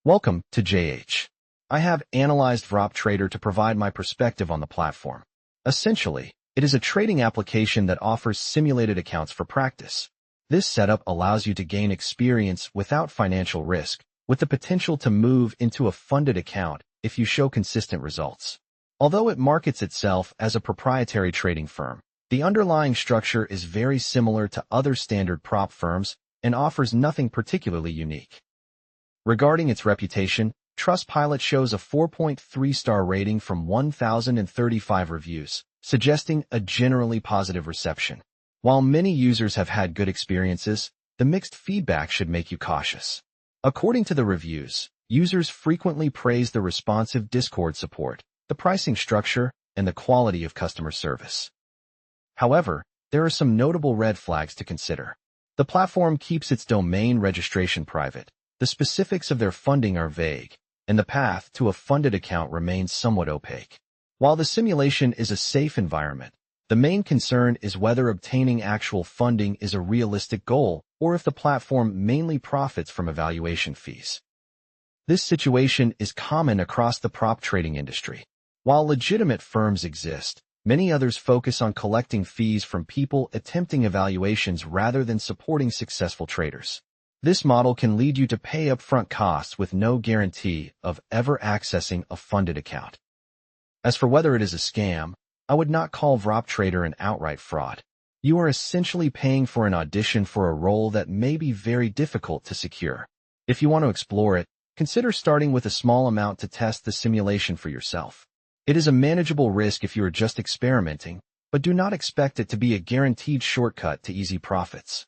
Welcome to JH. I have analyzed VropTrader to provide my perspective on the platform. Essentially, it is a trading application that offers simulated accounts for practice. This setup allows you to gain experience without financial risk, with the potential to move into a funded account if you show consistent results. Although it markets itself as a proprietary trading firm, the underlying structure is very similar to other standard prop firms and offers nothing particularly unique. Regarding its reputation, Trustpilot shows a 4.3-star rating from 1,035 reviews, suggesting a generally positive reception. While many users have had good experiences, the mixed feedback should make you cautious. According to the reviews, users frequently praise the responsive Discord support, the pricing structure, and the quality of customer service. However, there are some notable red flags to consider. The platform keeps its domain registration private. The specifics of their funding are vague, and the path to a funded account remains somewhat opaque. While the simulation is a safe environment, the main concern is whether obtaining actual funding is a realistic goal or if the platform mainly profits from evaluation fees. This situation is common across the prop trading industry. While legitimate firms exist, many others focus on collecting fees from people attempting evaluations rather than supporting successful traders. This model can lead you to pay upfront costs with no guarantee of ever accessing a funded account. As for whether it is a scam, I would not call VropTrader an outright fraud. You are essentially paying for an audition for a role that may be very difficult to secure. If you want to explore it, consider starting with a small amount to test the simulation for yourself. It is a manageable risk if you are just experimenting, but do not expect it to be a guaranteed shortcut to easy profits.